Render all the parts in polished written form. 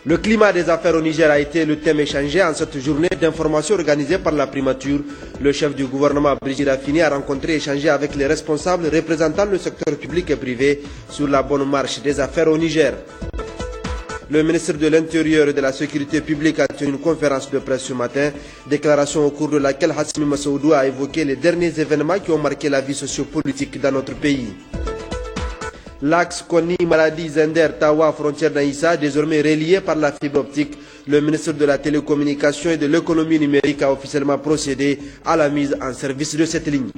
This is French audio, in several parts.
Le climat des affaires au Niger a été le thème échangé en cette journée d'information organisée par la primature. Le chef du gouvernement, Brigitte Raffini, a rencontré et échangé avec les responsables représentant le secteur public et privé sur la bonne marche des affaires au Niger. Le ministre de l'Intérieur et de la Sécurité publique a tenu une conférence de presse ce matin, déclaration au cours de laquelle Hassimi Massaoudou a évoqué les derniers événements qui ont marqué la vie sociopolitique dans notre pays. L'axe Koni Maladi Zender Tawa frontière d'Aïssa, désormais relié par la fibre optique, le ministre de la Télécommunication et de l'Économie numérique a officiellement procédé à la mise en service de cette ligne.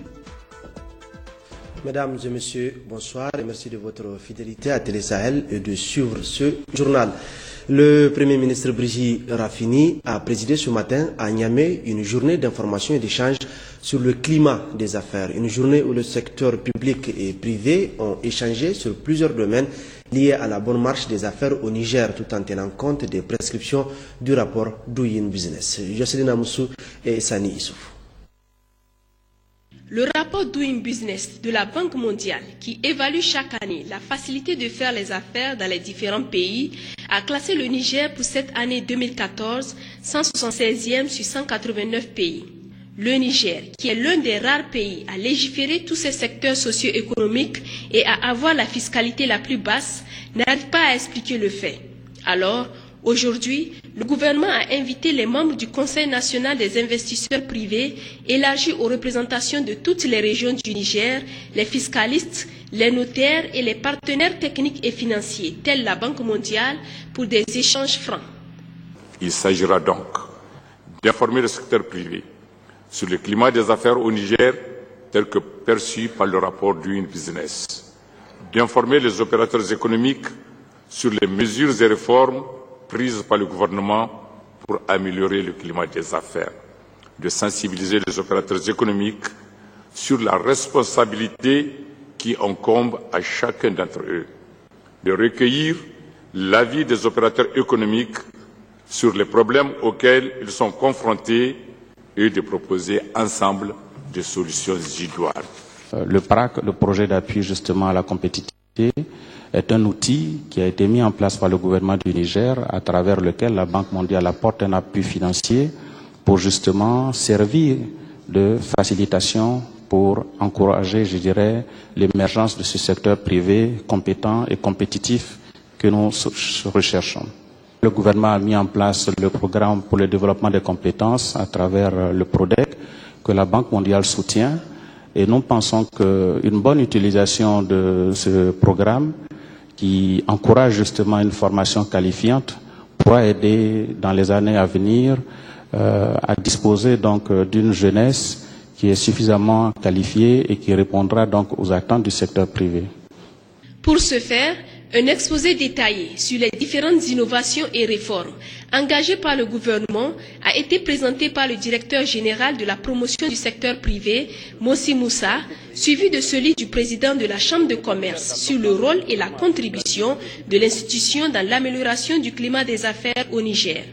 Mesdames et messieurs, bonsoir et merci de votre fidélité à Télé Sahel et de suivre ce journal. Le Premier ministre Brigitte Raffini a présidé ce matin à Niamey une journée d'information et d'échange sur le climat des affaires. Une journée où le secteur public et privé ont échangé sur plusieurs domaines liés à la bonne marche des affaires au Niger, tout en tenant compte des prescriptions du rapport Doing Business. Jocelyne Amoussou et Sani Issouf. Le rapport Doing Business de la Banque mondiale, qui évalue chaque année la facilité de faire les affaires dans les différents pays, a classé le Niger pour cette année 2014 176e sur 189 pays. Le Niger, qui est l'un des rares pays à légiférer tous ses secteurs socio-économiques et à avoir la fiscalité la plus basse, n'arrive pas à expliquer le fait. Alors, aujourd'hui, le gouvernement a invité les membres du Conseil national des investisseurs privés, élargi aux représentations de toutes les régions du Niger, les fiscalistes, les notaires et les partenaires techniques et financiers, tels la Banque mondiale, pour des échanges francs. Il s'agira donc d'informer le secteur privé sur le climat des affaires au Niger tel que perçu par le rapport Doing Business, d'informer les opérateurs économiques sur les mesures et réformes prises par le gouvernement pour améliorer le climat des affaires, de sensibiliser les opérateurs économiques sur la responsabilité qui incombe à chacun d'entre eux, de recueillir l'avis des opérateurs économiques sur les problèmes auxquels ils sont confrontés et de proposer ensemble des solutions idoines. Le PRAC, le projet d'appui justement à la compétitivité, est un outil qui a été mis en place par le gouvernement du Niger, à travers lequel la Banque mondiale apporte un appui financier pour justement servir de facilitation pour encourager, je dirais, l'émergence de ce secteur privé compétent et compétitif que nous recherchons. Le gouvernement a mis en place le programme pour le développement des compétences à travers le PRODEC que la Banque mondiale soutient et nous pensons qu'une bonne utilisation de ce programme qui encourage justement une formation qualifiante pourra aider dans les années à venir à disposer donc d'une jeunesse qui est suffisamment qualifiée et qui répondra donc aux attentes du secteur privé. Pour ce faire, un exposé détaillé sur les différentes innovations et réformes engagées par le gouvernement a été présenté par le directeur général de la promotion du secteur privé, Mossi Moussa, suivi de celui du président de la Chambre de commerce sur le rôle et la contribution de l'institution dans l'amélioration du climat des affaires au Niger.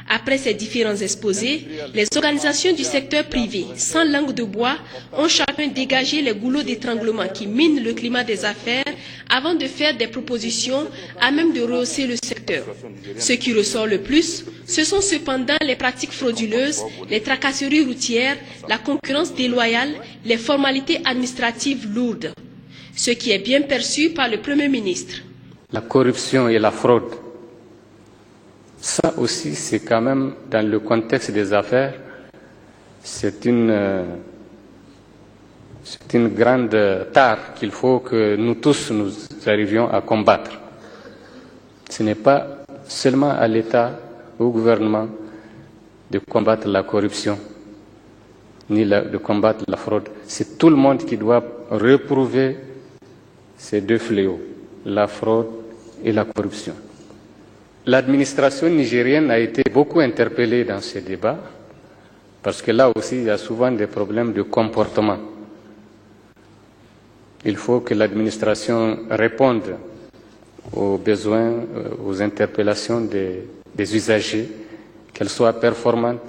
Après ces différents exposés, les organisations du secteur privé, sans langue de bois, ont chacun dégagé les goulots d'étranglement qui minent le climat des affaires avant de faire des propositions à même de rehausser le secteur. Ce qui ressort le plus, ce sont cependant les pratiques frauduleuses, les tracasseries routières, la concurrence déloyale, les formalités administratives lourdes. Ce qui est bien perçu par le Premier ministre. La corruption et la fraude. Ça aussi, c'est quand même, dans le contexte des affaires, c'est une grande tare qu'il faut que nous tous nous arrivions à combattre. Ce n'est pas seulement à l'État, au gouvernement, de combattre la corruption, ni de combattre la fraude. C'est tout le monde qui doit réprouver ces deux fléaux, la fraude et la corruption. L'administration nigérienne a été beaucoup interpellée dans ces débats parce que là aussi, il y a souvent des problèmes de comportement. Il faut que l'administration réponde aux besoins, aux interpellations des usagers, qu'elle soit performante,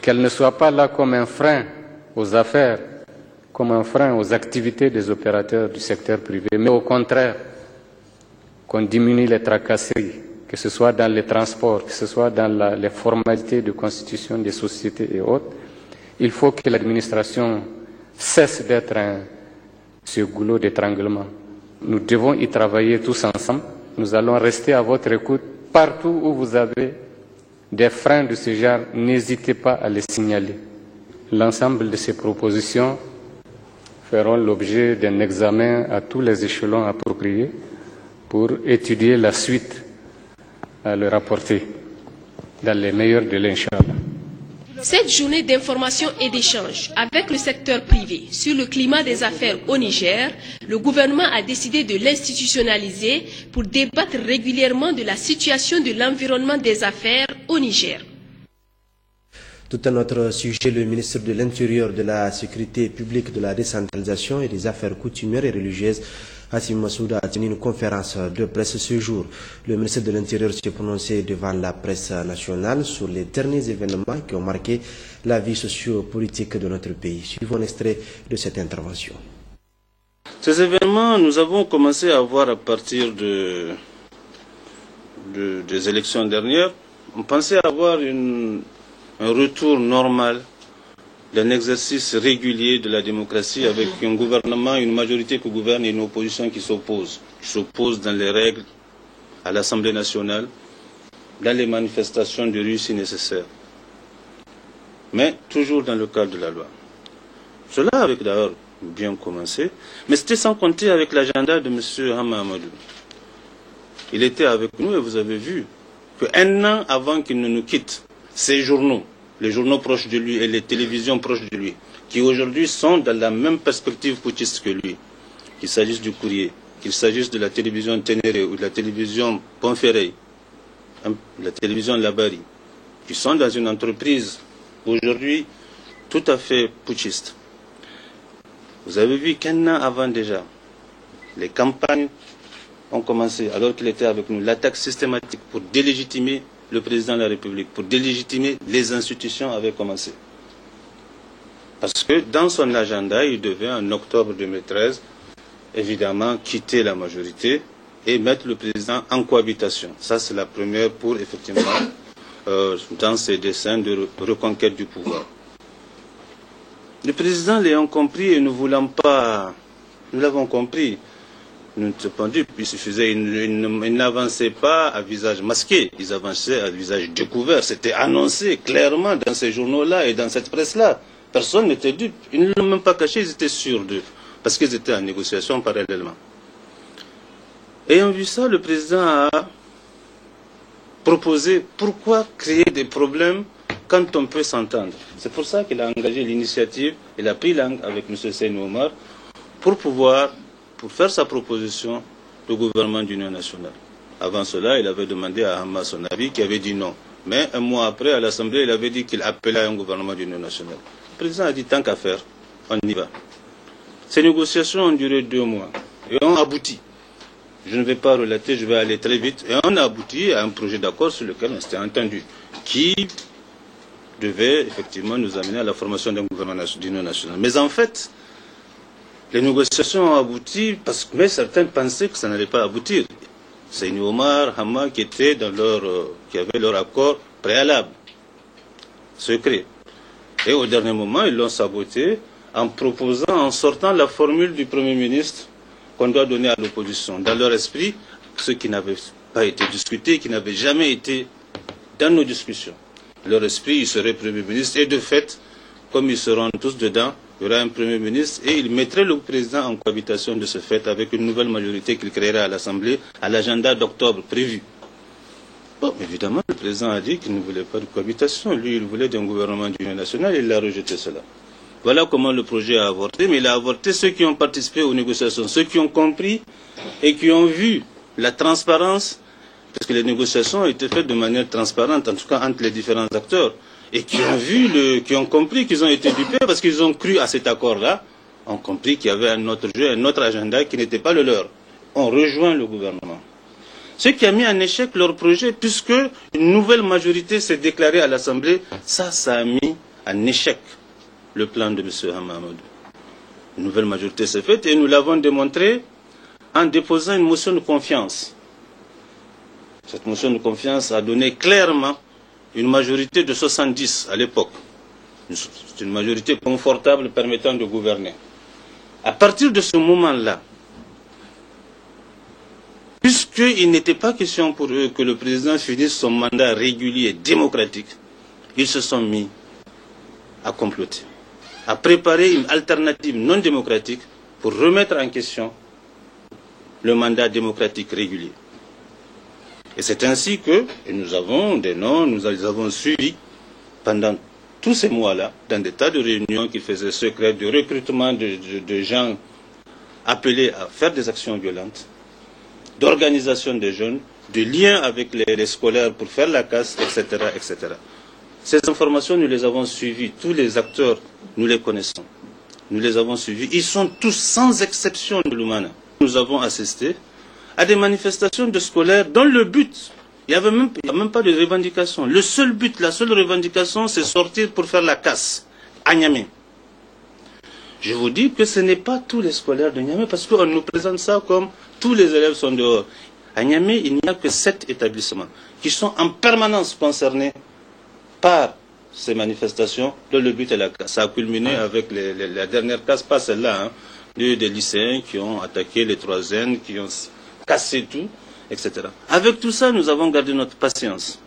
qu'elle ne soit pas là comme un frein aux affaires, comme un frein aux activités des opérateurs du secteur privé, mais au contraire, qu'on diminue les tracasseries, que ce soit dans les transports, que ce soit dans les formalités de constitution des sociétés et autres. Il faut que l'administration cesse d'être ce goulot d'étranglement. Nous devons y travailler tous ensemble. Nous allons rester à votre écoute. Partout où vous avez des freins de ce genre, n'hésitez pas à les signaler. L'ensemble de ces propositions feront l'objet d'un examen à tous les échelons appropriés pour étudier la suite à le rapporter dans les meilleurs délais, Inch'Allah. Cette journée d'information et d'échange avec le secteur privé sur le climat des affaires au Niger, le gouvernement a décidé de l'institutionnaliser pour débattre régulièrement de la situation de l'environnement des affaires au Niger. Tout un autre sujet, le ministre de l'Intérieur, de la Sécurité publique, de la décentralisation et des affaires coutumières et religieuses, Hassim Massouda, a tenu une conférence de presse ce jour. Le ministre de l'Intérieur s'est prononcé devant la presse nationale sur les derniers événements qui ont marqué la vie socio-politique de notre pays. Suivons un extrait de cette intervention. Ces événements, nous avons commencé à voir à partir des élections dernières. On pensait avoir un retour normal d'un exercice régulier de la démocratie avec un gouvernement, une majorité qui gouverne et une opposition qui s'oppose dans les règles à l'Assemblée nationale, dans les manifestations de rue si nécessaire, mais toujours dans le cadre de la loi. Cela avait d'ailleurs bien commencé, mais c'était sans compter avec l'agenda de M. Hama Amadou. Il était avec nous et vous avez vu qu'un an avant qu'il ne nous quitte, ces journaux, les journaux proches de lui et les télévisions proches de lui, qui aujourd'hui sont dans la même perspective putschiste que lui, qu'il s'agisse du Courrier, qu'il s'agisse de la télévision Ténéré ou de la télévision Ponferré, la télévision Labari, qui sont dans une entreprise aujourd'hui tout à fait putschiste. Vous avez vu qu'un an avant déjà, les campagnes ont commencé, alors qu'il était avec nous, l'attaque systématique pour délégitimer le président de la République, pour délégitimer les institutions avait commencé. Parce que dans son agenda, il devait, en octobre 2013, évidemment, quitter la majorité et mettre le président en cohabitation. Ça, c'est la première pour, effectivement, dans ses desseins de reconquête du pouvoir. Le président l'ayant compris et ne voulant pas, nous l'avons compris, nous il suffisait, ils n'avançaient pas à visage masqué, ils avançaient à visage découvert. C'était annoncé clairement dans ces journaux-là et dans cette presse-là. Personne n'était dupe. Ils ne l'ont même pas caché, ils étaient sûrs d'eux, parce qu'ils étaient en négociation parallèlement. Ayant vu ça, le président a proposé pourquoi créer des problèmes quand on peut s'entendre. C'est pour ça qu'il a engagé l'initiative, il a pris langue avec M. Seyni Omar pour faire sa proposition au gouvernement d'union nationale. Avant cela, il avait demandé à Hama son avis, qui avait dit non. Mais un mois après, à l'Assemblée, il avait dit qu'il appelait à un gouvernement d'union nationale. Le président a dit tant qu'à faire, on y va. Ces négociations ont duré 2 mois et ont abouti. Je ne vais pas relater, je vais aller très vite. Et on a abouti à un projet d'accord sur lequel on s'était entendu, qui devait effectivement nous amener à la formation d'un gouvernement d'union nationale. Mais en fait, les négociations ont abouti mais certains pensaient que ça n'allait pas aboutir. Seyni Omar, Hama, qui avaient leur accord préalable, secret. Et au dernier moment, ils l'ont saboté en sortant la formule du Premier ministre qu'on doit donner à l'opposition. Dans leur esprit, ce qui n'avait pas été discuté, qui n'avait jamais été dans nos discussions. Leur esprit, il serait Premier ministre et de fait, comme ils seront tous dedans, il y aura un Premier ministre et il mettrait le président en cohabitation de ce fait avec une nouvelle majorité qu'il créerait à l'Assemblée à l'agenda d'octobre prévu. Bon, évidemment, le président a dit qu'il ne voulait pas de cohabitation. Lui, il voulait d'un gouvernement d'union nationale et il a rejeté cela. Voilà comment le projet a avorté, mais il a avorté ceux qui ont participé aux négociations, ceux qui ont compris et qui ont vu la transparence, parce que les négociations ont été faites de manière transparente, en tout cas entre les différents acteurs. Et qui ont compris qu'ils ont été dupés parce qu'ils ont cru à cet accord-là, ont compris qu'il y avait un autre jeu, un autre agenda qui n'était pas le leur. On rejoint le gouvernement. Ce qui a mis en échec leur projet, puisque une nouvelle majorité s'est déclarée à l'Assemblée, ça a mis en échec le plan de M. Hama Amadou. Une nouvelle majorité s'est faite et nous l'avons démontré en déposant une motion de confiance. Cette motion de confiance a donné clairement une majorité de 70 à l'époque. C'est une majorité confortable permettant de gouverner. À partir de ce moment-là, puisqu'il n'était pas question pour eux que le président finisse son mandat régulier et démocratique, ils se sont mis à comploter, à préparer une alternative non démocratique pour remettre en question le mandat démocratique régulier. Et c'est ainsi que nous avons des noms, nous les avons suivis pendant tous ces mois-là, dans des tas de réunions qui faisaient secret, de recrutement de gens appelés à faire des actions violentes, d'organisation des jeunes, de liens avec les scolaires pour faire la casse, etc., etc. Ces informations, nous les avons suivies. Tous les acteurs, nous les connaissons. Nous les avons suivis. Ils sont tous, sans exception de l'Oumana. Nous avons assisté à des manifestations de scolaires dont le but, il n'y a même pas de revendication. Le seul but, la seule revendication, c'est sortir pour faire la casse à Niamey. Je vous dis que ce n'est pas tous les scolaires de Niamey, parce qu'on nous présente ça comme tous les élèves sont dehors. À Niamey, il n'y a que 7 établissements qui sont en permanence concernés par ces manifestations dont le but est la casse. Ça a culminé avec la dernière casse, pas celle-là, hein, des lycéens qui ont attaqué les 3N, qui ont cassé tout, etc. Avec tout ça, nous avons gardé notre patience.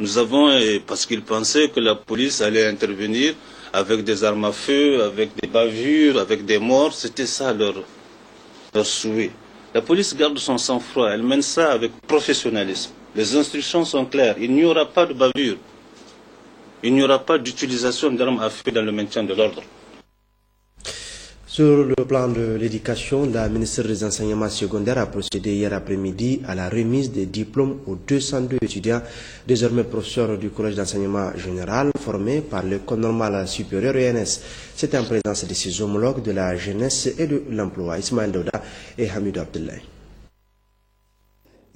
Nous avons, parce qu'ils pensaient que la police allait intervenir avec des armes à feu, avec des bavures, avec des morts, c'était ça leur souhait. La police garde son sang-froid, elle mène ça avec professionnalisme. Les instructions sont claires, il n'y aura pas de bavure, il n'y aura pas d'utilisation d'armes à feu dans le maintien de l'ordre. Sur le plan de l'éducation, la ministre des Enseignements secondaires a procédé hier après-midi à la remise des diplômes aux 202 étudiants, désormais professeurs du Collège d'enseignement général, formés par l'École normale supérieure ENS. C'était en présence de ses homologues de la jeunesse et de l'emploi, Ismaël Douda et Hamidou Abdoulaye.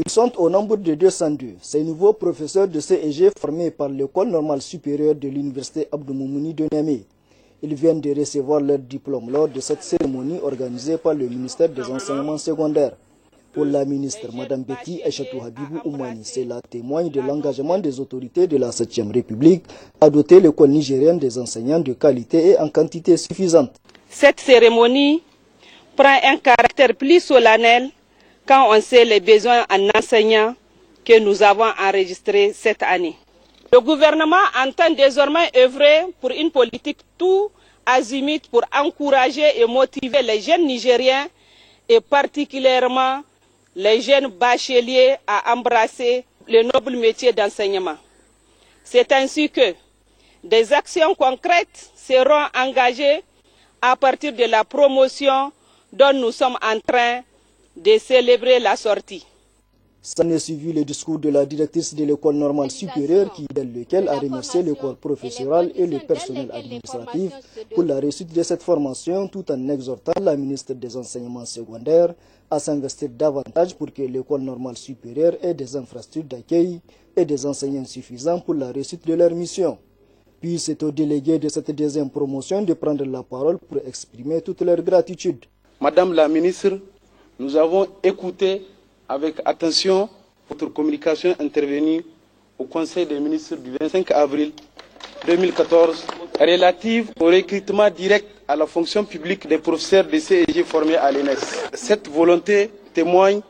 Ils sont au nombre de 202. Ces nouveaux professeurs de CEG formés par l'École normale supérieure de l'Université Abdou Moumouni de Niamey. Ils viennent de recevoir leur diplôme lors de cette cérémonie organisée par le ministère des Enseignements secondaires. Pour la ministre, Mme Betty Aïchatou Habibou Oumani, cela témoigne de l'engagement des autorités de la 7e République à doter l'école nigérienne des enseignants de qualité et en quantité suffisante. Cette cérémonie prend un caractère plus solennel quand on sait les besoins en enseignants que nous avons enregistrés cette année. Le gouvernement entend désormais œuvrer pour une politique tout azimut pour encourager et motiver les jeunes Nigériens et particulièrement les jeunes bacheliers à embrasser le noble métier d'enseignement. C'est ainsi que des actions concrètes seront engagées à partir de la promotion dont nous sommes en train de célébrer la sortie. S'en est suivi le discours de la directrice de l'école normale supérieure dans lequel a remercié le corps professoral et le personnel administratif pour la réussite de cette formation tout en exhortant la ministre des Enseignements secondaires à s'investir davantage pour que l'école normale supérieure ait des infrastructures d'accueil et des enseignants suffisants pour la réussite de leur mission. Puis c'est aux délégués de cette deuxième promotion de prendre la parole pour exprimer toute leur gratitude. Madame la ministre, nous avons écouté avec attention votre communication intervenue au Conseil des ministres du 25 avril 2014 relative au recrutement direct à la fonction publique des professeurs de CEG formés à l'ENS. Cette volonté témoigne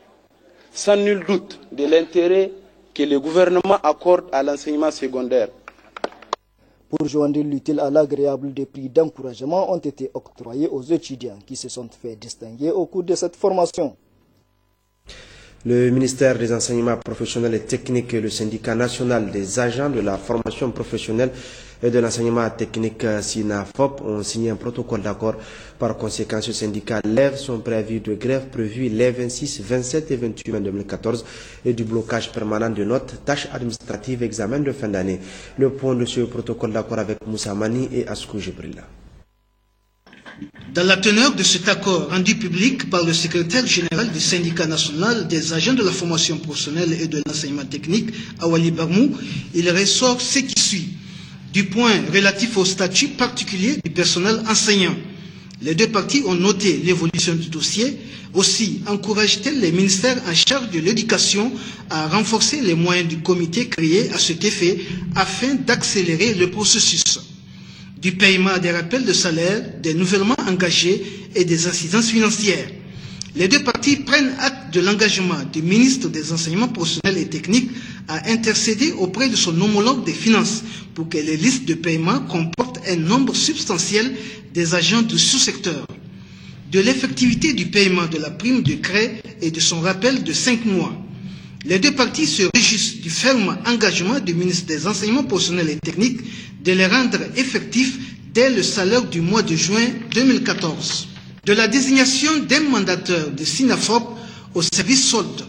sans nul doute de l'intérêt que le gouvernement accorde à l'enseignement secondaire. Pour joindre l'utile à l'agréable, des prix d'encouragement ont été octroyés aux étudiants qui se sont fait distinguer au cours de cette formation. Le ministère des Enseignements professionnels et techniques et le syndicat national des agents de la formation professionnelle et de l'enseignement technique SINAFOP ont signé un protocole d'accord. Par conséquent, ce syndicat lève son préavis de grève prévu les 26, 27 et 28 mai 2014 et du blocage permanent de notes, tâches administratives, examens de fin d'année. Le point de ce protocole d'accord avec Moussa Mani et Askou Jibrilla. Dans la teneur de cet accord rendu public par le secrétaire général du syndicat national des agents de la formation professionnelle et de l'enseignement technique, Awali Barmou, il ressort ce qui suit. Du point relatif au statut particulier du personnel enseignant, Les deux parties ont noté l'évolution du dossier. Aussi, encourage-t-elle les ministères en charge de l'éducation à renforcer les moyens du comité créé à cet effet afin d'accélérer le processus du paiement des rappels de salaire, des nouvellements engagés et des incidences financières. Les deux parties prennent acte de l'engagement du ministre des Enseignements professionnels et techniques à intercéder auprès de son homologue des finances pour que les listes de paiement comportent un nombre substantiel des agents du sous-secteur, de l'effectivité du paiement de la prime de craie et de son rappel de 5 mois. Les deux parties se réjouissent du ferme engagement du ministre des Enseignements professionnels et techniques de les rendre effectifs dès le salaire du mois de juin 2014. De la désignation d'un mandataire de SINAFOP au service solde.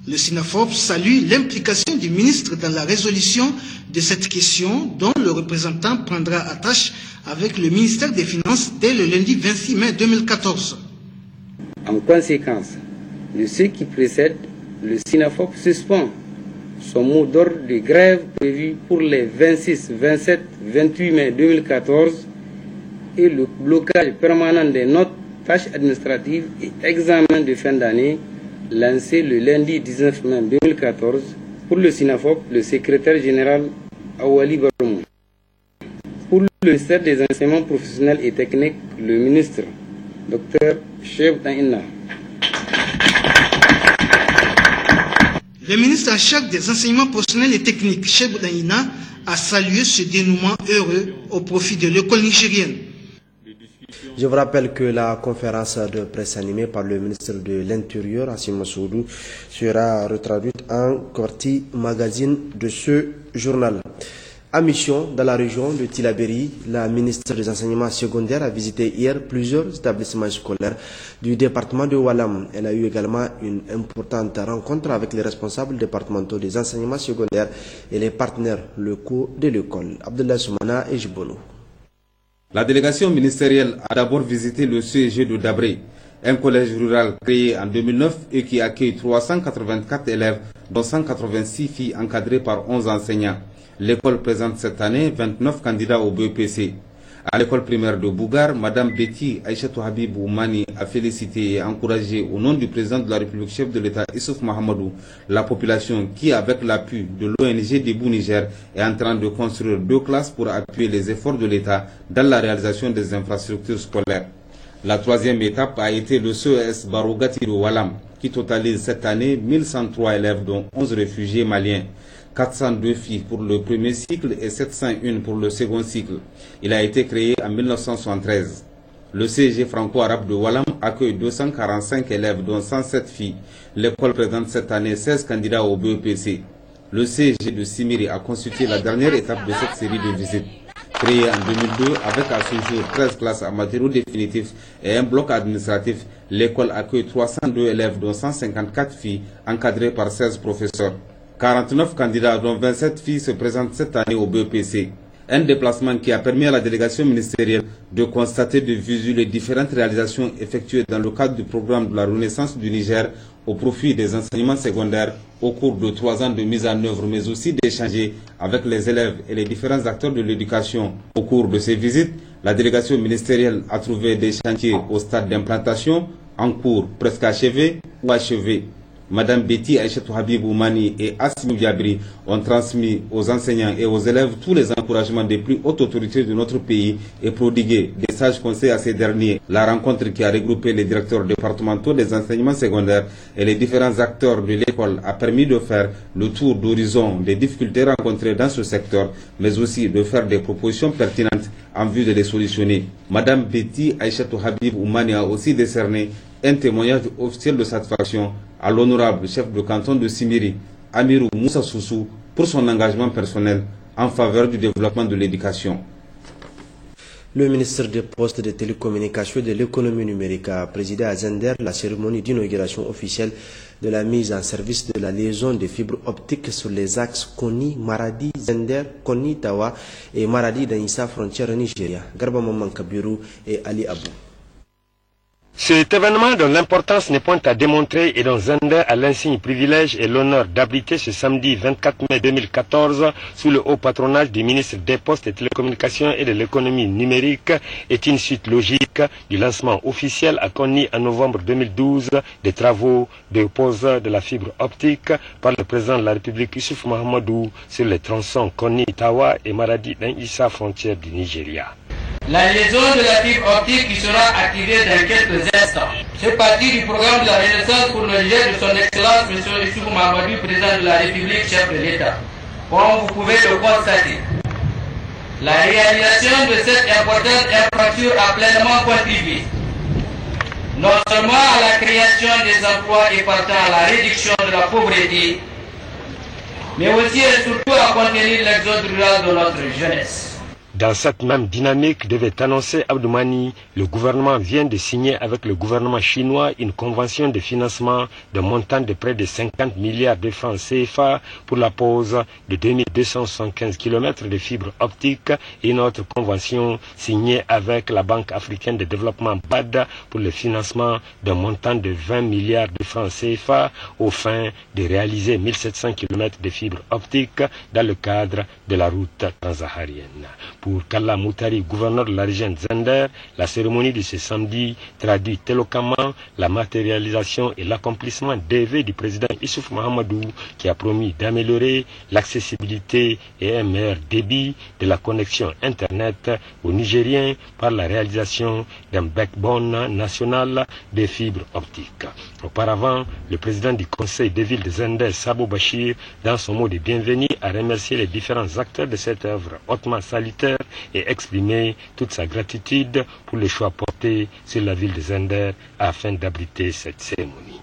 Le SINAFOP salue l'implication du ministre dans la résolution de cette question dont le représentant prendra attache avec le ministère des Finances dès le lundi 26 mai 2014. En conséquence de ce qui précède, le SINAFOP suspend son mot d'ordre de grève prévu pour les 26, 27, 28 mai 2014 et le blocage permanent des notes, tâches administratives et examens de fin d'année lancé le lundi 19 mai 2014 pour le SINAFOP, le secrétaire général Awali Barmou. Pour le ministère des Enseignements professionnels et techniques, le ministre Dr Cheb Daïna. Le ministre en charge des Enseignements professionnels et techniques, Cheb Daïna, a salué ce dénouement heureux au profit de l'école nigérienne. Je vous rappelle que la conférence de presse animée par le ministre de l'Intérieur, Hassim Massoudou, sera retraduite en Corti magazine de ce journal. À mission dans la région de Tillabéri, la ministre des Enseignements secondaires a visité hier plusieurs établissements scolaires du département de Walam. Elle a eu également une importante rencontre avec les responsables départementaux des enseignements secondaires et les partenaires locaux de l'école. Abdullah Soumana et Jibono. La délégation ministérielle a d'abord visité le CEG de Dabré, un collège rural créé en 2009 et qui accueille 384 élèves, dont 186 filles encadrées par 11 enseignants. L'école présente cette année 29 candidats au BEPC. À l'école primaire de Bougar, Mme Betty Aïchatou Habib Oumani a félicité et encouragé au nom du président de la République, chef de l'État Issouf Mahamadou, la population qui, avec l'appui de l'ONG Debout Niger, est en train de construire 2 classes pour appuyer les efforts de l'État dans la réalisation des infrastructures scolaires. La 3e étape a été le CES Barougati de Walam, qui totalise cette année 1103 élèves, dont 11 réfugiés maliens. 402 filles pour le premier cycle et 701 pour le second cycle. Il a été créé en 1973. Le CEG franco-arabe de Walam accueille 245 élèves, dont 107 filles. L'école présente cette année 16 candidats au BEPC. Le CEG de Simiri a constitué la dernière étape de cette série de visites. Créé en 2002 avec à ce jour 13 classes en matériaux définitifs et un bloc administratif, l'école accueille 302 élèves, dont 154 filles, encadrées par 16 professeurs. 49 candidats, dont 27 filles, se présentent cette année au BEPC. Un déplacement qui a permis à la délégation ministérielle de constater de visu les différentes réalisations effectuées dans le cadre du programme de la Renaissance du Niger au profit des enseignements secondaires au cours de 3 ans de mise en œuvre, mais aussi d'échanger avec les élèves et les différents acteurs de l'éducation. Au cours de ces visites, la délégation ministérielle a trouvé des chantiers au stade d'implantation, en cours, presque achevés ou achevés. Madame Betty Aïchatou Habib Oumani et Assimou Diabri ont transmis aux enseignants et aux élèves tous les encouragements des plus hautes autorités de notre pays et prodigué des sages conseils à ces derniers. La rencontre qui a regroupé les directeurs départementaux des enseignements secondaires et les différents acteurs de l'école a permis de faire le tour d'horizon des difficultés rencontrées dans ce secteur, mais aussi de faire des propositions pertinentes en vue de les solutionner. Madame Betty Aïchatou Habib Oumani a aussi décerné un témoignage officiel de satisfaction à l'honorable chef de canton de Simiri, Amirou Moussa Soussou, pour son engagement personnel en faveur du développement de l'éducation. Le ministre des Postes, des Télécommunications et de l'économie numérique a présidé à Zender la cérémonie d'inauguration officielle de la mise en service de la liaison de fibres optiques sur les axes Koni, Maradi, Zender, Koni, Tawa et Maradi dans Issa, frontière Nigeria. Garba Maman Kabiru et Ali Abou. Cet événement dont l'importance n'est point à démontrer et dont Zender a l'insigne privilège et l'honneur d'abriter ce samedi 24 mai 2014 sous le haut patronage du ministre des Postes, des Télécommunications et de l'économie numérique est une suite logique du lancement officiel à Konni en novembre 2012 des travaux de pose de la fibre optique par le président de la République Issoufou Mahamadou sur les tronçons Konni-Tawa et Maradi-Dan-Issa, frontière du Nigeria. La liaison de la fibre optique qui sera activée dans quelques instants. C'est partie du programme de la Renaissance pour le Niger de son Excellence M. Issoufou Mahamadou, président de la République, chef de l'État. Comme vous pouvez le constater, la réalisation de cette importante infrastructure a pleinement contribué non seulement à la création des emplois et partant à la réduction de la pauvreté, mais aussi et surtout à contenir l'exode rural de notre jeunesse. Dans cette même dynamique, devait annoncer Abdoumani, le gouvernement vient de signer avec le gouvernement chinois une convention de financement de montant de près de 50 milliards de francs CFA pour la pose de 2275 km de fibres optiques et une autre convention signée avec la Banque africaine de développement BAD pour le financement d'un montant de 20 milliards de francs CFA aux fins de réaliser 1700 km de fibres optiques dans le cadre de la route transsaharienne. Pour Kalla Moutari, gouverneur de la région de Zender, la cérémonie de ce samedi traduit éloquemment la matérialisation et l'accomplissement des vœux du président Issoufou Mahamadou qui a promis d'améliorer l'accessibilité et un meilleur débit de la connexion Internet aux Nigériens par la réalisation d'un backbone national des fibres optiques. Auparavant, le président du conseil de ville de Zender, Sabo Bachir, dans son mot de bienvenue, a remercié les différents acteurs de cette œuvre hautement salutaire et exprimer toute sa gratitude pour le choix porté sur la ville de Zender afin d'abriter cette cérémonie.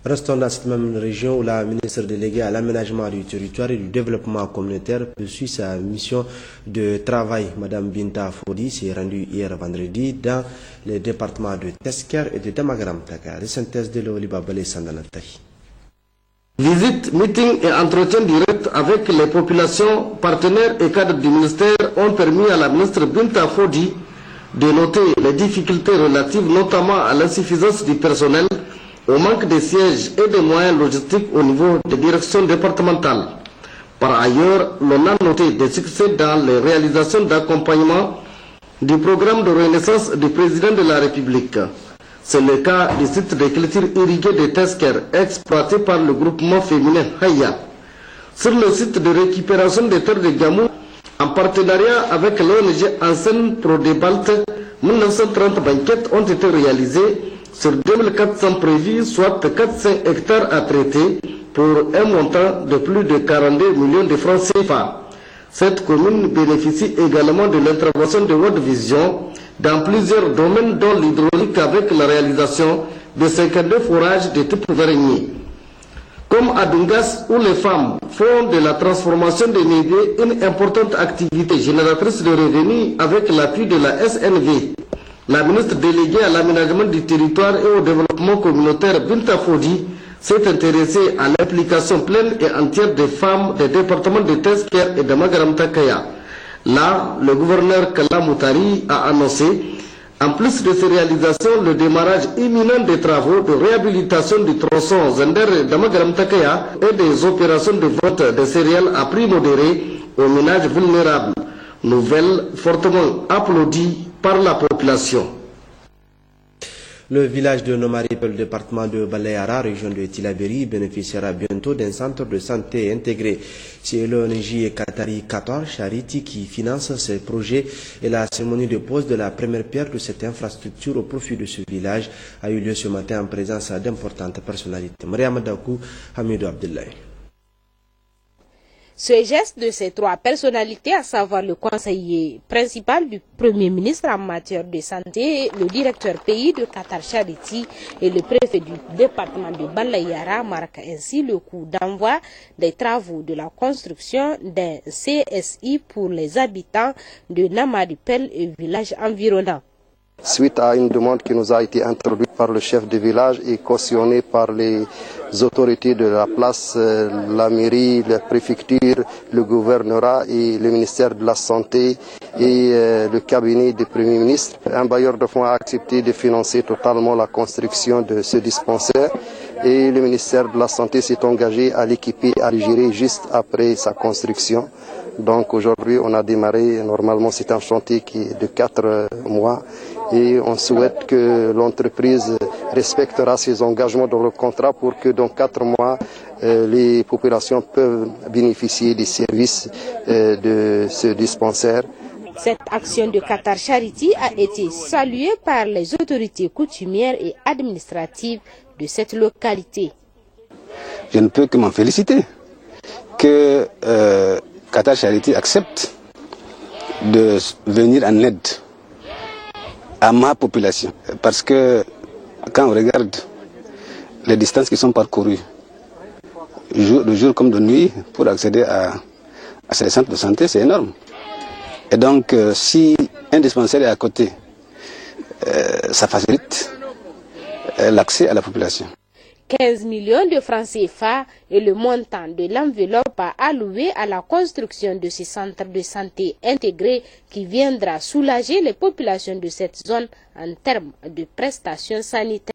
Restons dans cette même région où la ministre déléguée à l'aménagement du territoire et du développement communautaire poursuit sa mission de travail. Madame Binta Fodi s'est rendue hier vendredi dans les départements de Tesker et de Damagaram Taka. Synthèse de l'Oliba Balé Sandanatari. Visite, meeting et entretien direct avec les populations, partenaires et cadres du ministère ont permis à la ministre Binta Fodi de noter les difficultés relatives notamment à l'insuffisance du personnel, au manque de sièges et de moyens logistiques au niveau des directions départementales. Par ailleurs, l'on a noté des succès dans les réalisations d'accompagnement du programme de renaissance du président de la République. C'est le cas du site de culture irriguée de Tesker, exploité par le groupement féminin Haya. Sur le site de récupération des terres de Gamou, en partenariat avec l'ONG Ansen Pro de Balte, 1930 banquettes ont été réalisées sur 2400 prévus, soit 400 hectares à traiter pour un montant de plus de 42 millions de francs CFA. Cette commune bénéficie également de l'intervention de World Vision dans plusieurs domaines dont l'hydraulique avec la réalisation de 52 forages de type vernier. Comme à Dungas où les femmes font de la transformation des négriers une importante activité génératrice de revenus avec l'appui de la SNV. La ministre déléguée à l'aménagement du territoire et au développement communautaire Binta Fodi s'est intéressée à l'implication pleine et entière des femmes des départements de Tesker et de Magaram Takaya. Là, le gouverneur Kalla Moutari a annoncé, en plus de ces réalisations, le démarrage imminent des travaux de réhabilitation du tronçon Zender et Damagaram Takaya et des opérations de vente de céréales à prix modéré aux ménages vulnérables. Nouvelle fortement applaudie par la population. Le village de Nomaripel, département de Balayara, région de Tilaberi, bénéficiera bientôt d'un centre de santé intégré. C'est l'ONG Qatari 14 Charity qui finance ces projets et la cérémonie de pose de la première pierre de cette infrastructure au profit de ce village a eu lieu ce matin en présence d'importantes personnalités. Mariam Dakou, Hamidou Abdullahi. Ce geste de ces trois personnalités, à savoir le conseiller principal du Premier ministre en matière de santé, le directeur pays de Qatar Charity et le préfet du département de Balayara, marque ainsi le coup d'envoi des travaux de la construction d'un CSI pour les habitants de Namaripel et villages environnants. Suite à une demande qui nous a été introduite par le chef de village et cautionnée par les autorités de la place, la mairie, la préfecture, le gouvernorat et le ministère de la Santé et le cabinet du Premier ministre. Un bailleur de fonds a accepté de financer totalement la construction de ce dispensaire et le ministère de la Santé s'est engagé à l'équiper, à le gérer juste après sa construction. Donc aujourd'hui on a démarré, normalement c'est un chantier qui est de 4 mois et on souhaite que l'entreprise respectera ses engagements dans le contrat pour que dans 4 mois les populations peuvent bénéficier des services de ce dispensaire. Cette action de Qatar Charity a été saluée par les autorités coutumières et administratives de cette localité. Je ne peux que m'en féliciter que Qatar Charity accepte de venir en aide à ma population. Parce que quand on regarde les distances qui sont parcourues, de jour comme de nuit, pour accéder à ces centres de santé, c'est énorme. Et donc, si un dispensaire est à côté, ça facilite l'accès à la population. 15 millions de francs CFA est le montant de l'enveloppe à allouer à la construction de ces centres de santé intégrés qui viendra soulager les populations de cette zone en termes de prestations sanitaires.